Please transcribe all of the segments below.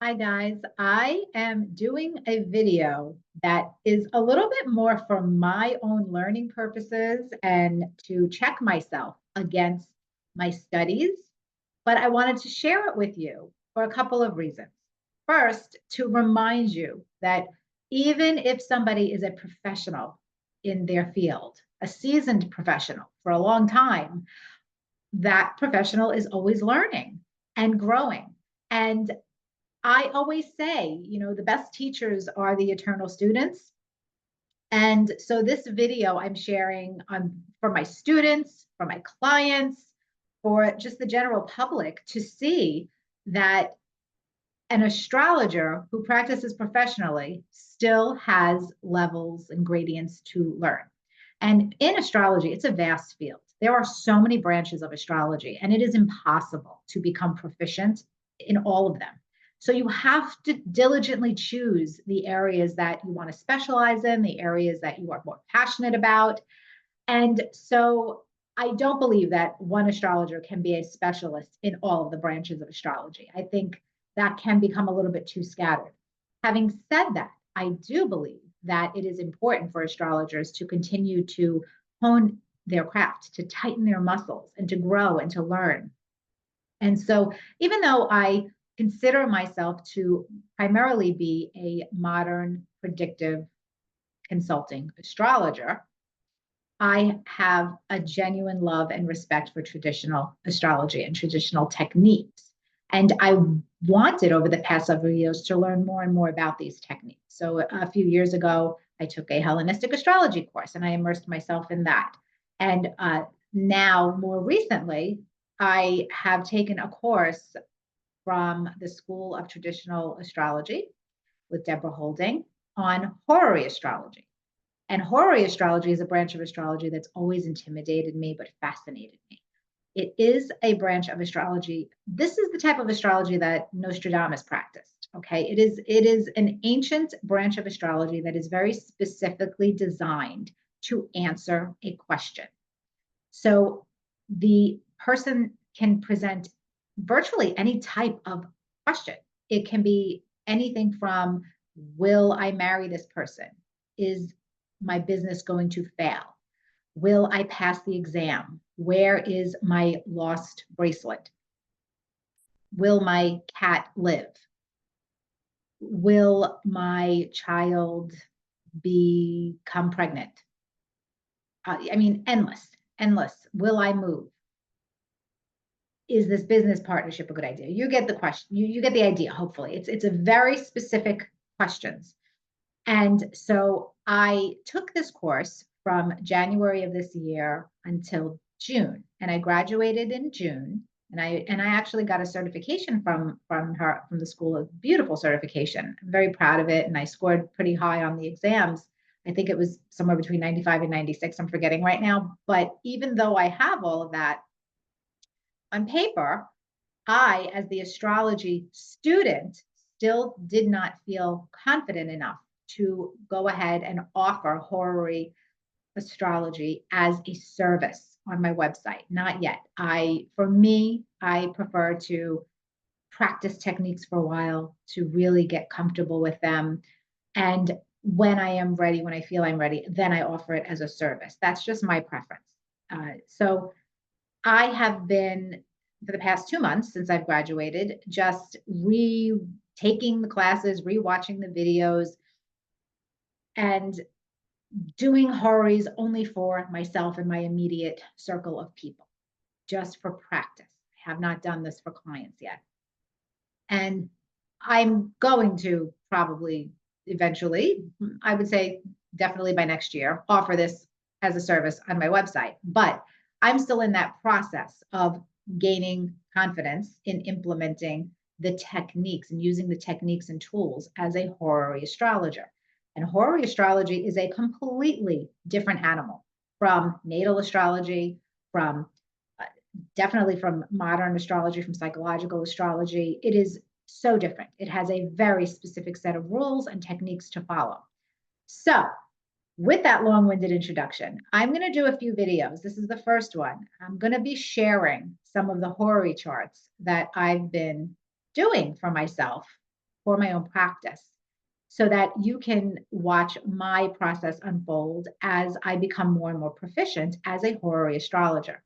Hi guys, I am doing a video that is a little bit more for my own learning purposes and to check myself against my studies, but I wanted to share it with you for a couple of reasons. First, to remind you that even if somebody is a professional in their field, a seasoned professional for a long time, that professional is always learning and growing. And I always say, the best teachers are the eternal students. And so this video I'm sharing for my students, for my clients, for just the general public to see that an astrologer who practices professionally still has levels and gradients to learn. And in astrology, it's a vast field. There are so many branches of astrology, and it is impossible to become proficient in all of them. So you have to diligently choose the areas that you want to specialize in, the areas that you are more passionate about. And so I don't believe that one astrologer can be a specialist in all of the branches of astrology. I think that can become a little bit too scattered. Having said that, I do believe that it is important for astrologers to continue to hone their craft, to tighten their muscles, and to grow and to learn. And so, even though I consider myself to primarily be a modern predictive consulting astrologer, I have a genuine love and respect for traditional astrology and traditional techniques. And I wanted over the past several years to learn more and more about these techniques. So a few years ago, I took a Hellenistic astrology course and I immersed myself in that. And now, more recently, I have taken a course from the School of Traditional Astrology with Deborah Holding on Horary Astrology. And Horary Astrology is a branch of astrology that's always intimidated me, but fascinated me. It is a branch of astrology. This is the type of astrology that Nostradamus practiced. Okay. It is an ancient branch of astrology that is very specifically designed to answer a question. So the person can present virtually any type of question. It can be anything from, will I marry this person? Is my business going to fail? Will I pass the exam? Where is my lost bracelet? Will my cat live? Will my child become pregnant? Endless. Will I move? Is this business partnership a good idea? You get the question. You get the idea. Hopefully, it's a very specific questions. And so I took this course from January of this year until June, and I graduated in June. And I actually got a certification from the school, a beautiful certification. I'm very proud of it, and I scored pretty high on the exams. I think it was somewhere between 95 and 96. I'm forgetting right now. But even though I have all of that on paper, I, as the astrology student, still did not feel confident enough to go ahead and offer Horary Astrology as a service on my website. Not yet. For me, I prefer to practice techniques for a while to really get comfortable with them. And when I am ready, when I feel I'm ready, then I offer it as a service. That's just my preference. So I have been, for the past 2 months since I've graduated, just taking the classes, rewatching the videos, and doing horries only for myself and my immediate circle of people, just for practice. I have not done this for clients yet. And I'm going to probably eventually, I would say definitely by next year, offer this as a service on my website. But I'm still in that process of gaining confidence in implementing the techniques and using the techniques and tools as a horary astrologer. And horary astrology is a completely different animal from natal astrology, from definitely from modern astrology, from psychological astrology. It is so different. It has a very specific set of rules and techniques to follow. So with that long-winded introduction, I'm going to do a few videos. This is the first one. I'm going to be sharing some of the horary charts that I've been doing for myself for my own practice so that you can watch my process unfold as I become more and more proficient as a horary astrologer.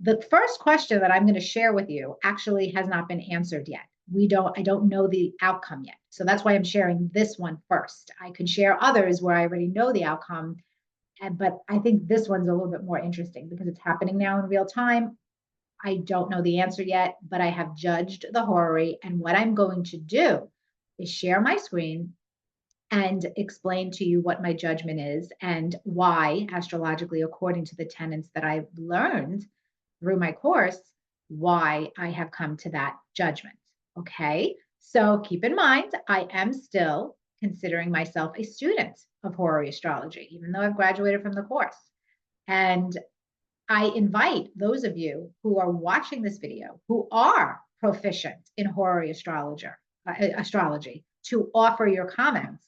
The first question that I'm going to share with you actually has not been answered yet. I don't know the outcome yet. So that's why I'm sharing this one first. I could share others where I already know the outcome, but I think this one's a little bit more interesting because it's happening now in real time. I don't know the answer yet, but I have judged the horary, and what I'm going to do is share my screen and explain to you what my judgment is and why, astrologically, according to the tenets that I've learned through my course, why I have come to that judgment. Okay. So keep in mind, I am still considering myself a student of horary astrology, even though I've graduated from the course. And I invite those of you who are watching this video, who are proficient in horary astrology, to offer your comments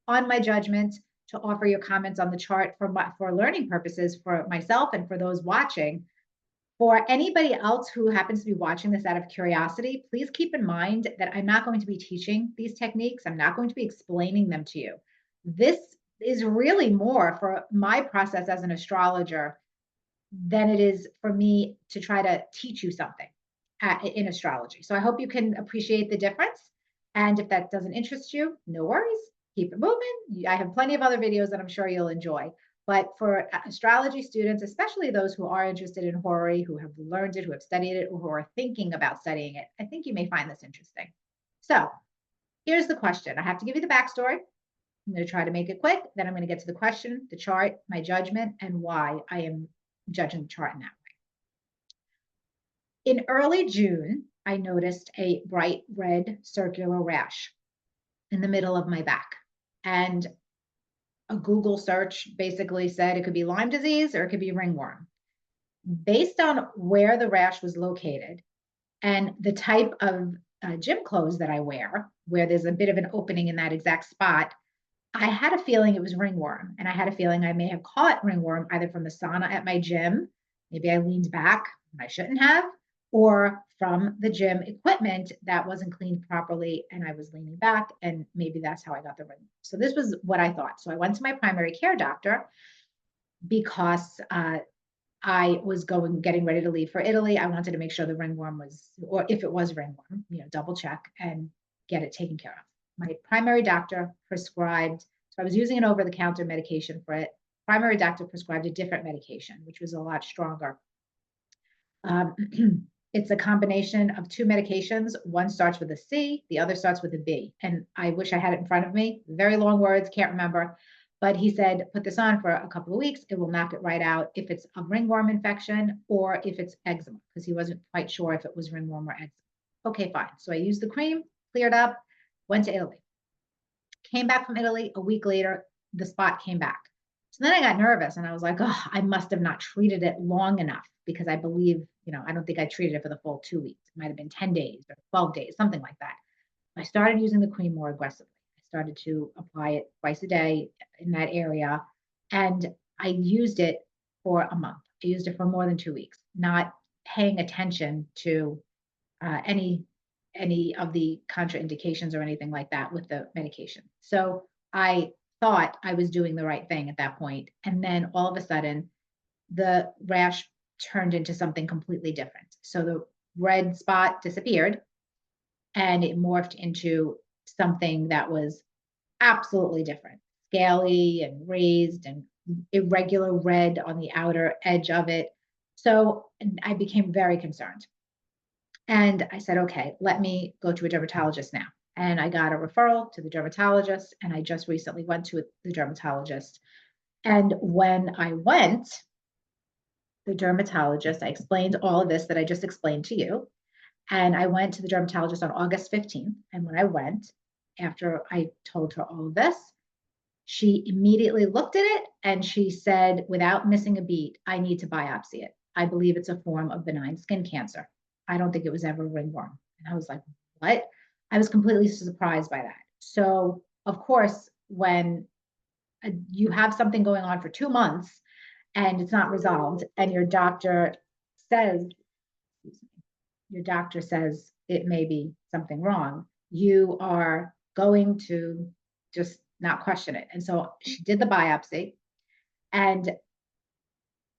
on my judgment, to offer your comments on the chart for learning purposes for myself and for those watching. For anybody else who happens to be watching this out of curiosity, please keep in mind that I'm not going to be teaching these techniques. I'm not going to be explaining them to you. This is really more for my process as an astrologer than it is for me to try to teach you something in astrology. So I hope you can appreciate the difference. And if that doesn't interest you, no worries, keep it moving. I have plenty of other videos that I'm sure you'll enjoy. But for astrology students, especially those who are interested in horary, who have learned it, who have studied it, or who are thinking about studying it, I think you may find this interesting. So here's the question. I have to give you the backstory. I'm going to try to make it quick. Then I'm going to get to the question, the chart, my judgment, and why I am judging the chart in that way. In early June, I noticed a bright red circular rash in the middle of my back. And a Google search basically said it could be Lyme disease or it could be ringworm. Based on where the rash was located and the type of gym clothes that I wear, where there's a bit of an opening in that exact spot, I had a feeling it was ringworm. And I had a feeling I may have caught ringworm either from the sauna at my gym, maybe I leaned back and I shouldn't have, or from the gym equipment that wasn't cleaned properly and I was leaning back, and maybe that's how I got the ringworm. So this was what I thought. So I went to my primary care doctor because I was getting ready to leave for Italy. I wanted to make sure the ringworm was, or if it was ringworm, double check and get it taken care of. My primary doctor prescribed, so I was using an over-the-counter medication for it. Primary doctor prescribed a different medication, which was a lot stronger. It's a combination of two medications. One starts with a C, the other starts with a B. And I wish I had it in front of me. Very long words, can't remember. But he said, put this on for a couple of weeks. It will knock it right out if it's a ringworm infection or if it's eczema, because he wasn't quite sure if it was ringworm or eczema. Okay, fine. So I used the cream, cleared up, went to Italy. Came back from Italy a week later, the spot came back. So then I got nervous and I was like, oh, I must have not treated it long enough, because I believe, I don't think I treated it for the full 2 weeks. It might have been 10 days or 12 days, something like that. I started using the cream more aggressively. I started to apply it twice a day in that area. And I used it for a month. I used it for more than 2 weeks, not paying attention to any of the contraindications or anything like that with the medication. So I thought I was doing the right thing at that point. And then all of a sudden, the rash turned into something completely different. So the red spot disappeared and it morphed into something that was absolutely different, scaly and raised and irregular red on the outer edge of it. So I became very concerned. And I said, okay, let me go to a dermatologist now. And I got a referral to the dermatologist, and I just recently went to the dermatologist. And when I went, the dermatologist, I explained all of this that I just explained to you. And I went to the dermatologist on August 15th. And when I went, after I told her all of this, she immediately looked at it and she said, without missing a beat, I need to biopsy it. I believe it's a form of benign skin cancer. I don't think it was ever ringworm. And I was like, what? I was completely surprised by that. So, of course, when you have something going on for 2 months and it's not resolved, and your doctor says it may be something wrong, you are going to just not question it. And so she did the biopsy and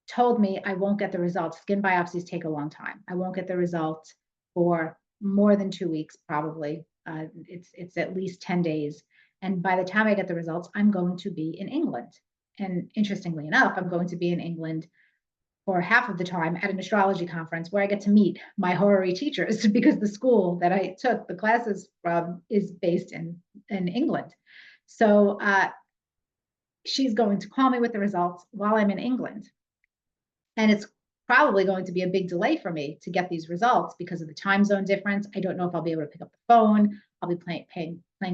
told me I won't get the results. Skin biopsies take a long time. I won't get the results for more than 2 weeks, probably. It's at least 10 days. And by the time I get the results, I'm going to be in England. And interestingly enough, I'm going to be in England for half of the time at an astrology conference where I get to meet my horary teachers because the school that I took the classes from is based in England. So she's going to call me with the results while I'm in England. And it's probably going to be a big delay for me to get these results because of the time zone difference. I don't know if I'll be able to pick up the phone. I'll be playing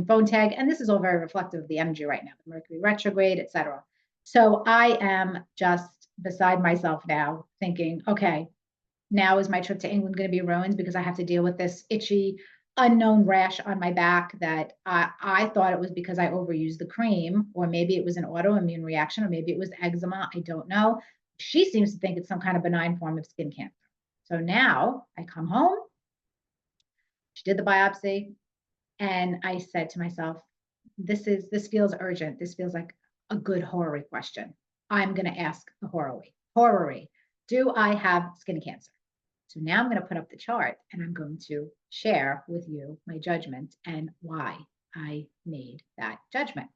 phone tag. And this is all very reflective of the energy right now, the Mercury retrograde, etc. So I am just beside myself now thinking, okay, now is my trip to England going to be ruined because I have to deal with this itchy, unknown rash on my back that I thought it was because I overused the cream, or maybe it was an autoimmune reaction, or maybe it was eczema. I don't know. She seems to think it's some kind of benign form of skin cancer. So now I come home. She did the biopsy, and I said to myself, this feels urgent. This feels like a good horary question. I'm going to ask the horary, do I have skin cancer? So now I'm going to put up the chart and I'm going to share with you my judgment and why I made that judgment.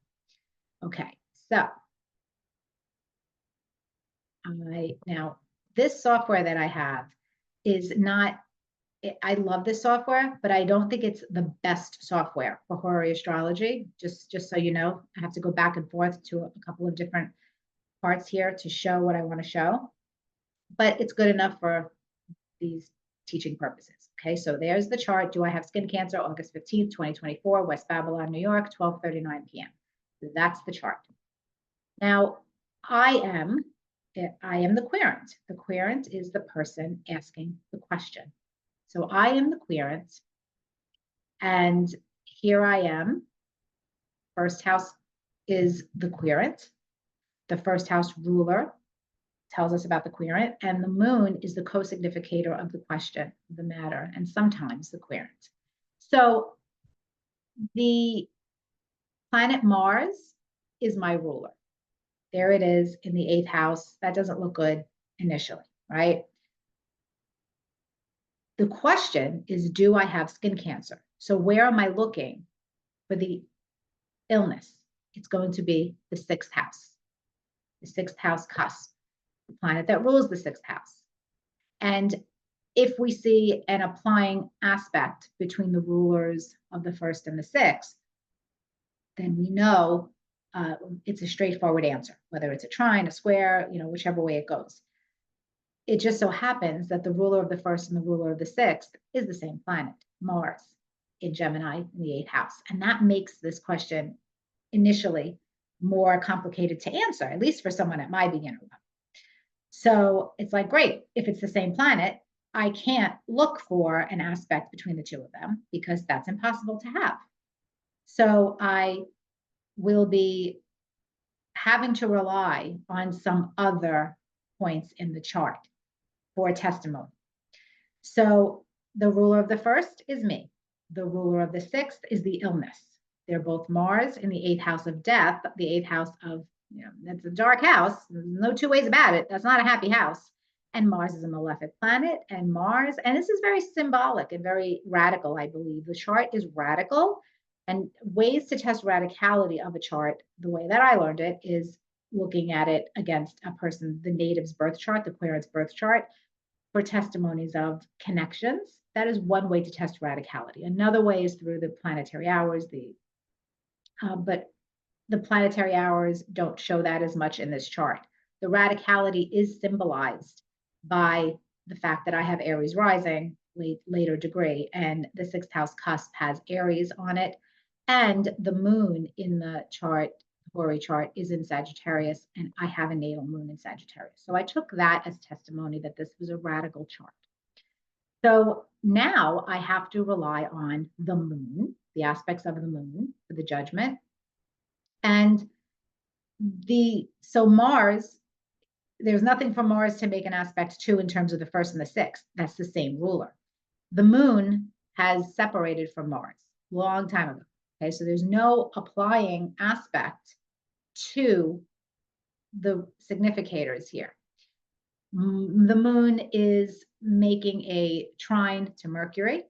Okay, so now this software that I have is not, I love this software, but I don't think it's the best software for Horary Astrology. Just so you know, I have to go back and forth to a couple of different parts here to show what I want to show, but it's good enough for these teaching purposes. Okay, so there's the chart. Do I have skin cancer? August 15th, 2024, West Babylon, New York, 12:39 p.m. So that's the chart. Now, I am the querent. The querent is the person asking the question. So I am the querent, and here I am. First house is the querent. The first house ruler tells us about the querent, and the moon is the co-significator of the question, the matter, and sometimes the querent. So the planet Mars is my ruler. There it is in the 8th house. That doesn't look good initially, right? The question is, do I have skin cancer? So where am I looking for the illness? It's going to be the 6th house, the 6th house cusp, the planet that rules the 6th house. And if we see an applying aspect between the rulers of the 1st and the 6th, then we know it's a straightforward answer, whether it's a trine, a square, whichever way it goes. It just so happens that the ruler of the 1st and the ruler of the 6th is the same planet, Mars, in Gemini in the 8th house. And that makes this question initially more complicated to answer, at least for someone at my beginner level. So it's like, great, if it's the same planet, I can't look for an aspect between the two of them because that's impossible to have. So I will be having to rely on some other points in the chart for testimony. So the ruler of the 1st is me. The ruler of the 6th is the illness. They're both Mars in the 8th house of death, the 8th house of, that's a dark house. There's no two ways about it. That's not a happy house. And Mars is a malefic planet, and Mars, and this is very symbolic and very radical, I believe. The chart is radical, and ways to test radicality of a chart, the way that I learned it, is looking at it against a person, the native's birth chart, the querent's birth chart, for testimonies of connections. That is one way to test radicality. Another way is through the planetary hours, but the planetary hours don't show that as much in this chart. The radicality is symbolized by the fact that I have Aries rising, later degree, and the 6th house cusp has Aries on it, and the moon in the chart, Horary chart, is in Sagittarius, and I have a natal moon in Sagittarius. So I took that as testimony that this was a radical chart. So now I have to rely on the moon, the aspects of the moon for the judgment. And so Mars, there's nothing for Mars to make an aspect to in terms of the 1st and the 6th. That's the same ruler. The moon has separated from Mars. long time ago. Okay, so there's no applying aspect to the significators here. The moon is making a trine to Mercury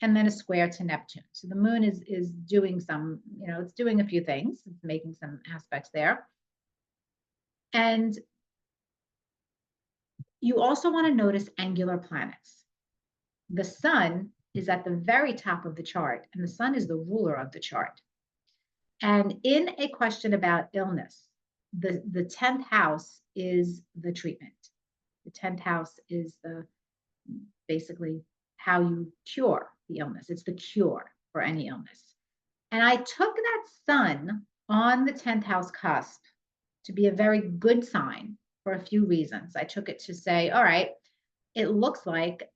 and then a square to Neptune. So the moon is doing some, it's doing a few things. It's making some aspects there. And you also want to notice angular planets. The sun is at the very top of the chart, and the sun is the ruler of the chart. And in a question about illness, the 10th house is the treatment. The 10th house is basically how you cure the illness. It's the cure for any illness. And I took that sun on the 10th house cusp to be a very good sign for a few reasons. I took it to say, all right, it looks like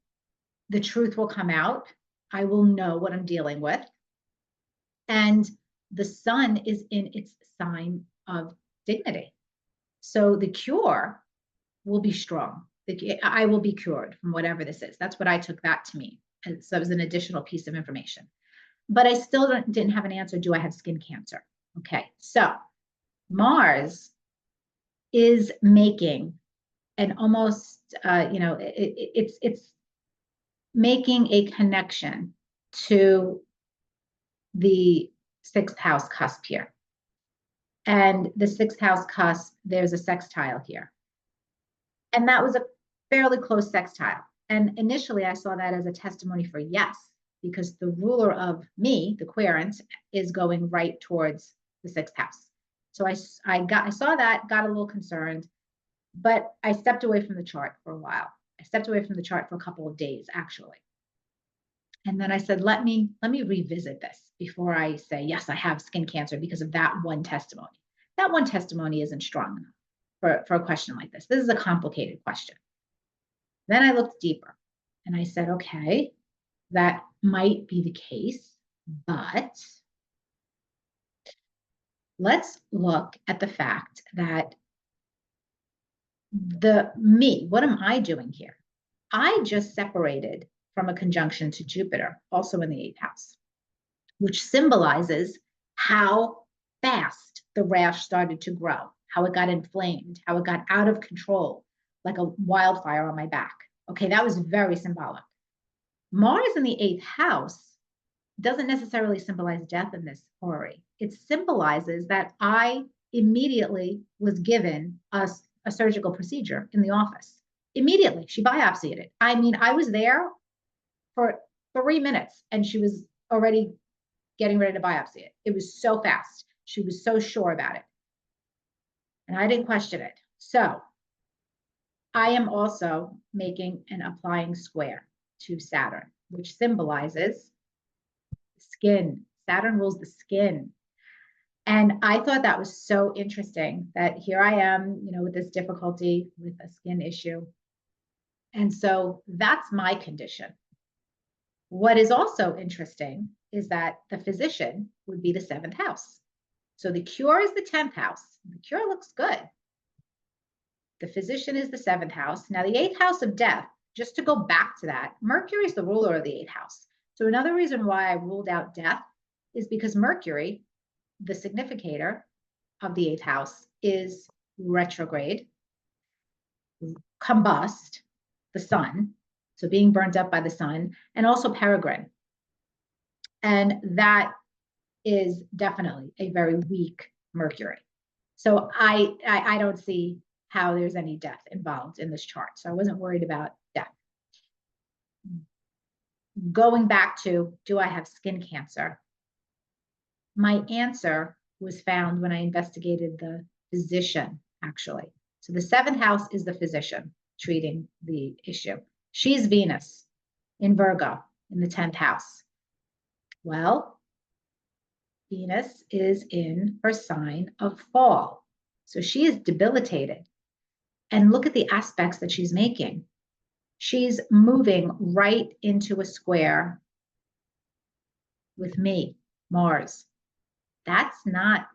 the truth will come out. I will know what I'm dealing with. And the sun is in its sign of dignity. So the cure will be strong. I will be cured from whatever this is. That's what I took that to mean. And so it was an additional piece of information. But I still didn't have an answer. Do I have skin cancer? Okay, so Mars is making an almost, it's making a connection to the 6th house cusp here. And the 6th house cusp, there's a sextile here. And that was a fairly close sextile. And initially I saw that as a testimony for yes, because the ruler of me, the querent, is going right towards the 6th house. So I saw that, got a little concerned, but I stepped away from the chart for a while. I stepped away from the chart for a couple of days, actually. And then I said, let me revisit this before I say, yes, I have skin cancer because of that one testimony. That one testimony isn't strong enough for a question like this. This is a complicated question. Then I looked deeper and I said, okay, that might be the case, but let's look at the fact that what am I doing here? I just separated from a conjunction to Jupiter, also in the 8th house, which symbolizes how fast the rash started to grow, how it got inflamed, how it got out of control, like a wildfire on my back. Okay, that was very symbolic. Mars in the 8th house doesn't necessarily symbolize death in this horary. It symbolizes that I immediately was given a surgical procedure in the office. Immediately, she biopsied it. I mean, I was there for 3 minutes and she was already getting ready to biopsy it. It was so fast. She was so sure about it. And I didn't question it. So I am also making an applying square to Saturn, which symbolizes skin. Saturn rules the skin. And I thought that was so interesting that here I am, with this difficulty with a skin issue. And so that's my condition. What is also interesting is that the physician would be the 7th house. So the cure is the 10th house. The cure looks good. The physician is the 7th house. Now the 8th house of death, just to go back to that, Mercury is the ruler of the 8th house. So another reason why I ruled out death is because Mercury, the significator of the 8th house, is retrograde, combust, the sun, so being burnt up by the sun, and also peregrine. And that is definitely a very weak Mercury. So I don't see how there's any death involved in this chart. So I wasn't worried about death. Going back to, do I have skin cancer? My answer was found when I investigated the physician, actually. So the 7th house is the physician treating the issue. She's Venus in Virgo in the 10th house. Well, Venus is in her sign of fall. So she is debilitated. And look at the aspects that she's making. She's moving right into a square with me, Mars. That's not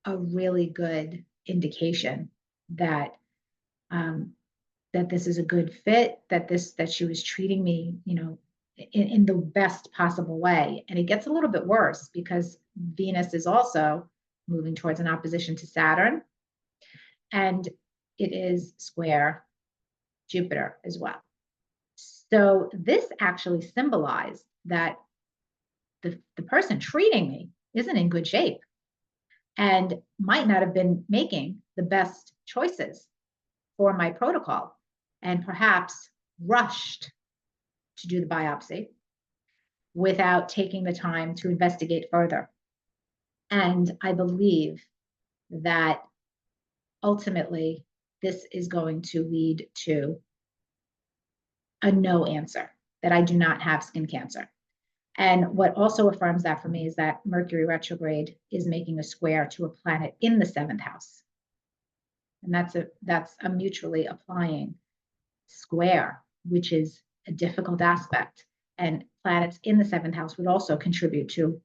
a really good indication that that this is a good fit, that she was treating me, in the best possible way. And it gets a little bit worse because Venus is also moving towards an opposition to Saturn, and it is square Jupiter as well. So this actually symbolized that the person treating me isn't in good shape and might not have been making the best choices for my protocol, and perhaps rushed to do the biopsy without taking the time to investigate further. And I believe that ultimately this is going to lead to a no answer, that I do not have skin cancer. And what also affirms that for me is that Mercury retrograde is making a square to a planet in the seventh house. And that's a mutually applying square, which is a difficult aspect. And planets in the seventh house would also contribute to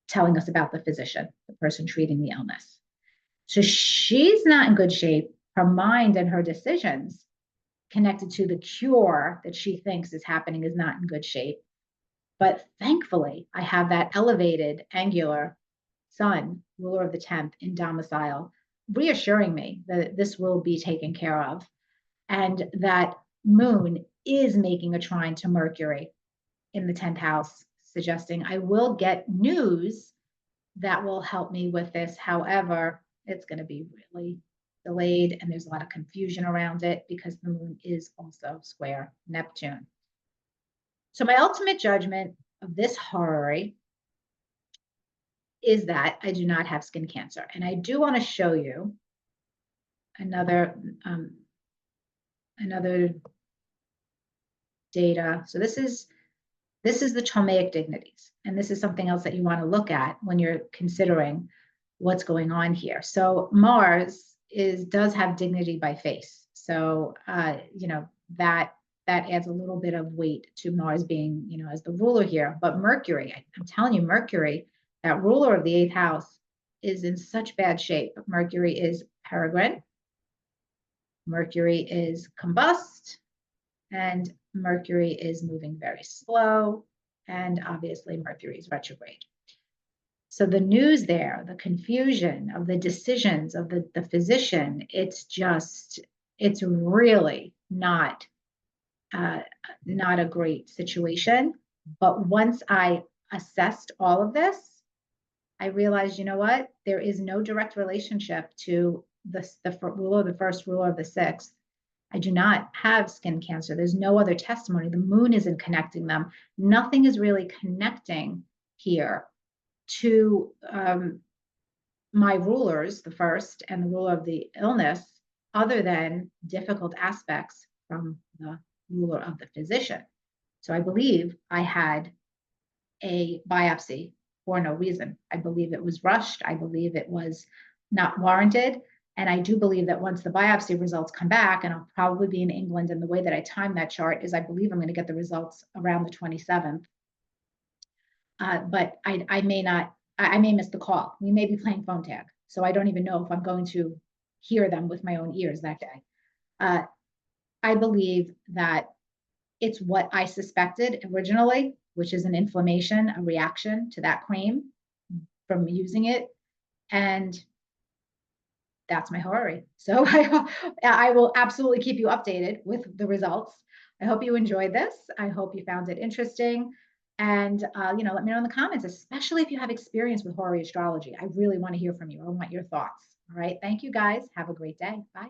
telling us about the physician, the person treating the illness. So she's not in good shape. Her mind and her decisions connected to the cure that she thinks is happening is not in good shape. But thankfully, I have that elevated angular sun, ruler of the 10th, in domicile, reassuring me that this will be taken care of, and that moon is making a trine to Mercury in the 10th house, suggesting I will get news that will help me with this. However, it's going to be really delayed, and there's a lot of confusion around it because the moon is also square Neptune. So my ultimate judgment of this horary is that I do not have skin cancer. And I do want to show you another data. So this is the Ptolemaic dignities. And this is something else that you want to look at when you're considering what's going on here. So Mars does have dignity by face. So that adds a little bit of weight to Mars being, as the ruler here. But Mercury, I'm telling you, Mercury, that ruler of the 8th house, is in such bad shape. Mercury is peregrine, Mercury is combust, and Mercury is moving very slow, and obviously Mercury is retrograde. So the news there, the confusion of the decisions of the physician, it's really not a great situation. But once I assessed all of this, I realized, you know what? There is no direct relationship to the ruler of the first, ruler of the 6th. I do not have skin cancer. There's no other testimony. The moon isn't connecting them. Nothing is really connecting here to my rulers, the first and the ruler of the illness, other than difficult aspects from the ruler of the physician. So I believe I had a biopsy for no reason. I believe it was rushed. I believe it was not warranted. And I do believe that once the biopsy results come back, and I'll probably be in England, and the way that I time that chart is I believe I'm going to get the results around the 27th. But I may miss the call. We may be playing phone tag. So I don't even know if I'm going to hear them with my own ears that day. I believe that it's what I suspected originally, which is an inflammation, a reaction to that cream from using it. And that's my horary. So I will absolutely keep you updated with the results. I hope you enjoyed this. I hope you found it interesting. And, let me know in the comments, especially if you have experience with Horary astrology. I really want to hear from you. I want your thoughts. All right. Thank you, guys. Have a great day. Bye.